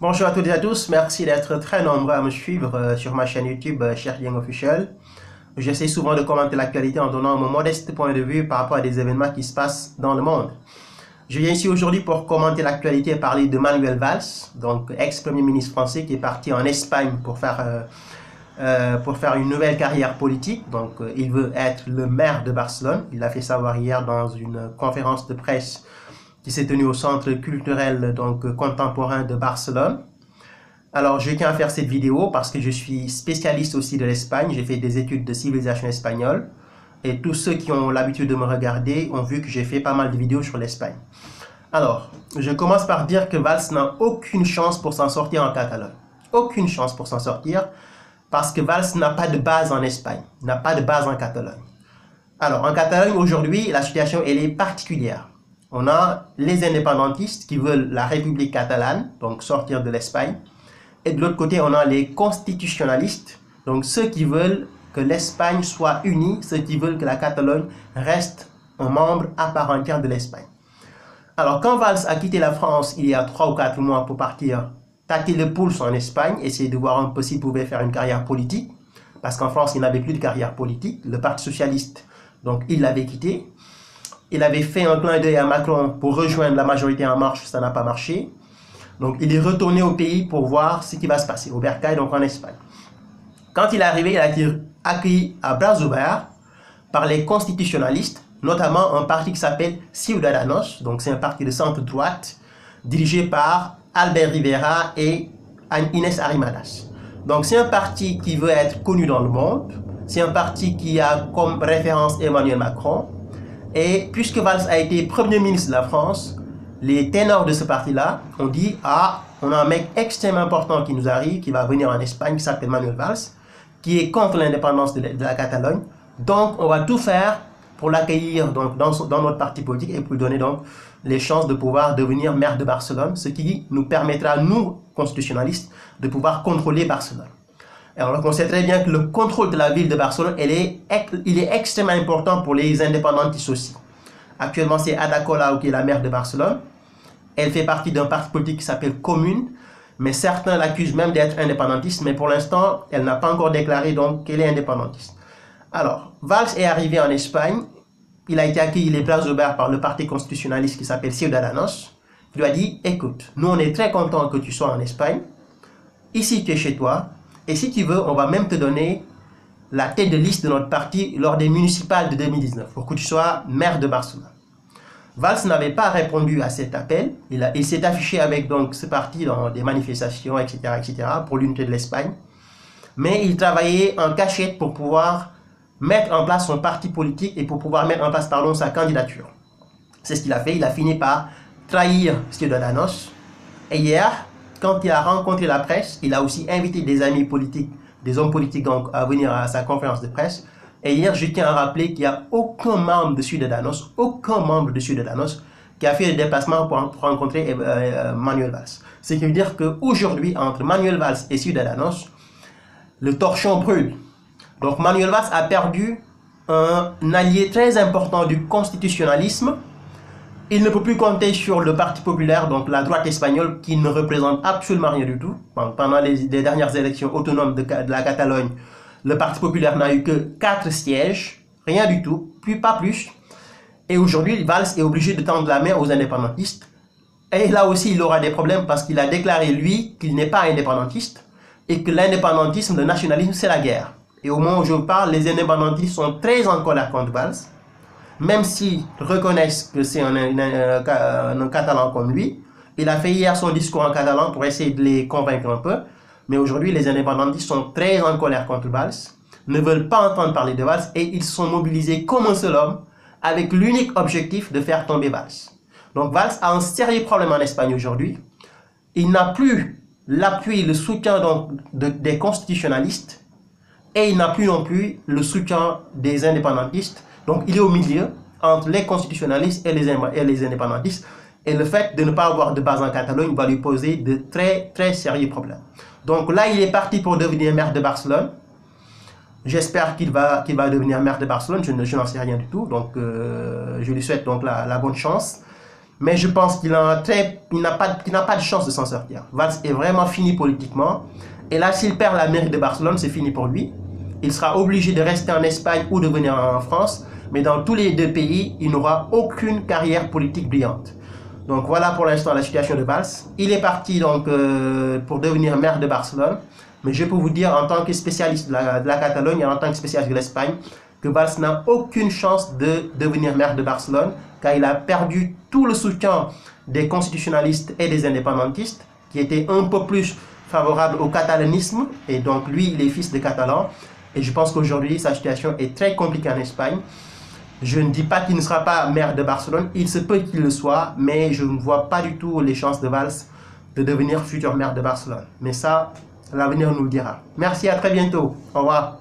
Bonjour à toutes et à tous, merci d'être très nombreux à me suivre sur ma chaîne YouTube Cheikh Dieng Officiel. J'essaie souvent de commenter l'actualité en donnant mon modeste point de vue par rapport à des événements qui se passent dans le monde. Je viens ici aujourd'hui pour commenter l'actualité et parler de Manuel Valls, donc ex-premier ministre français qui est parti en Espagne pour faire une nouvelle carrière politique. Donc il veut être le maire de Barcelone. Il l'a fait savoir hier dans une conférence de presse qui s'est tenue au centre culturel contemporain de Barcelone. Alors je tiens à faire cette vidéo parce que je suis spécialiste aussi de l'Espagne. J'ai fait des études de civilisation espagnole et tous ceux qui ont l'habitude de me regarder ont vu que j'ai fait pas mal de vidéos sur l'Espagne. Alors, je commence par dire que Valls n'a aucune chance pour s'en sortir en Catalogne. Aucune chance pour s'en sortir parce que Valls n'a pas de base en Espagne, n'a pas de base en Catalogne. Alors, en Catalogne, aujourd'hui, la situation elle est particulière. On a les indépendantistes qui veulent la République catalane, donc sortir de l'Espagne. Et de l'autre côté, on a les constitutionnalistes, donc ceux qui veulent que l'Espagne soit unie, ceux qui veulent que la Catalogne reste un membre à part entière de l'Espagne. Alors, quand Valls a quitté la France il y a 3 ou 4 mois pour partir tâter le pouls en Espagne, essayer de voir un peu s'il pouvait faire une carrière politique, parce qu'en France, il n'avait plus de carrière politique. Le Parti socialiste, donc, il l'avait quitté. Il avait fait un clin d'œil à Macron pour rejoindre la majorité En Marche, ça n'a pas marché. Donc, il est retourné au pays pour voir ce qui va se passer, au Bercail, donc en Espagne. Quand il est arrivé, il a été accueilli à bras ouverts par les constitutionnalistes, notamment un parti qui s'appelle Ciudadanos, donc c'est un parti de centre-droite, dirigé par Albert Rivera et Inés Arrimadas. Donc, c'est un parti qui veut être connu dans le monde, c'est un parti qui a comme référence Emmanuel Macron. Et puisque Valls a été Premier ministre de la France, les ténors de ce parti-là ont dit « Ah, on a un mec extrêmement important qui nous arrive, qui va venir en Espagne, qui s'appelle Manuel Valls, qui est contre l'indépendance de la Catalogne. Donc, on va tout faire pour l'accueillir dans notre parti politique et pour lui donner donc les chances de pouvoir devenir maire de Barcelone, ce qui nous permettra, nous, constitutionnalistes, de pouvoir contrôler Barcelone. » Alors, on sait très bien que le contrôle de la ville de Barcelone, il est extrêmement important pour les indépendantistes aussi. Actuellement, c'est Ada Colau qui est la maire de Barcelone. Elle fait partie d'un parti politique qui s'appelle Comune, mais certains l'accusent même d'être indépendantiste, mais pour l'instant, elle n'a pas encore déclaré donc qu'elle est indépendantiste. Alors, Valls est arrivé en Espagne. Il a été accueilli les bras ouverts par le parti constitutionnaliste qui s'appelle Ciudadanos. Il lui a dit, écoute, nous on est très contents que tu sois en Espagne. Ici, tu es chez toi. Et si tu veux, on va même te donner la tête de liste de notre parti lors des municipales de 2019 pour que tu sois maire de Barcelone. Valls n'avait pas répondu à cet appel. Il s'est affiché avec donc ce parti dans des manifestations, etc., pour l'unité de l'Espagne. Mais il travaillait en cachette pour pouvoir mettre en place son parti politique et pour pouvoir mettre en place, pardon, sa candidature. C'est ce qu'il a fait. Il a fini par trahir Ciudadanos. Et hier, quand il a rencontré la presse, il a aussi invité des amis politiques, des hommes politiques donc, à venir à sa conférence de presse. Et hier, je tiens à rappeler qu'il n'y a aucun membre de Ciudadanos, qui a fait le déplacement pour rencontrer Manuel Valls. Ce qui veut dire qu'aujourd'hui, entre Manuel Valls et Ciudadanos, le torchon brûle. Donc Manuel Valls a perdu un allié très important du constitutionnalisme. Il ne peut plus compter sur le Parti populaire, donc la droite espagnole, qui ne représente absolument rien du tout. Pendant les dernières élections autonomes de la Catalogne, le Parti populaire n'a eu que 4 sièges, rien du tout, pas plus. Et aujourd'hui, Valls est obligé de tendre la main aux indépendantistes. Et là aussi, il aura des problèmes parce qu'il a déclaré, lui, qu'il n'est pas indépendantiste et que l'indépendantisme, le nationalisme, c'est la guerre. Et au moment où je vous parle, les indépendantistes sont très en colère contre Valls. Même s'ils reconnaissent que c'est un Catalan comme lui. Il a fait hier son discours en catalan pour essayer de les convaincre un peu. Mais aujourd'hui, les indépendantistes sont très en colère contre Valls, ne veulent pas entendre parler de Valls et ils sont mobilisés comme un seul homme avec l'unique objectif de faire tomber Valls. Donc Valls a un sérieux problème en Espagne aujourd'hui. Il n'a plus l'appui, le soutien donc, des constitutionnalistes et il n'a plus non plus le soutien des indépendantistes. Donc, il est au milieu entre les constitutionnalistes et les indépendantistes. Et le fait de ne pas avoir de base en Catalogne va lui poser de très, très sérieux problèmes. Donc là, il est parti pour devenir maire de Barcelone. J'espère qu'il va devenir maire de Barcelone. Je n'en sais rien du tout. Donc, je lui souhaite donc la bonne chance. Mais je pense qu'il n'a pas de chance de s'en sortir. Valls est vraiment fini politiquement. Et là, s'il perd la mairie de Barcelone, c'est fini pour lui. Il sera obligé de rester en Espagne ou de venir en France. Mais dans tous les deux pays, il n'aura aucune carrière politique brillante. Donc voilà pour l'instant la situation de Valls. Il est parti donc pour devenir maire de Barcelone. Mais je peux vous dire en tant que spécialiste de la Catalogne et en tant que spécialiste de l'Espagne, que Valls n'a aucune chance de devenir maire de Barcelone, car il a perdu tout le soutien des constitutionnalistes et des indépendantistes, qui étaient un peu plus favorables au catalanisme, et donc lui, il est fils de Catalans, et je pense qu'aujourd'hui, sa situation est très compliquée en Espagne. Je ne dis pas qu'il ne sera pas maire de Barcelone, il se peut qu'il le soit, mais je ne vois pas du tout les chances de Valls de devenir futur maire de Barcelone. Mais ça, l'avenir nous le dira. Merci, à très bientôt. Au revoir.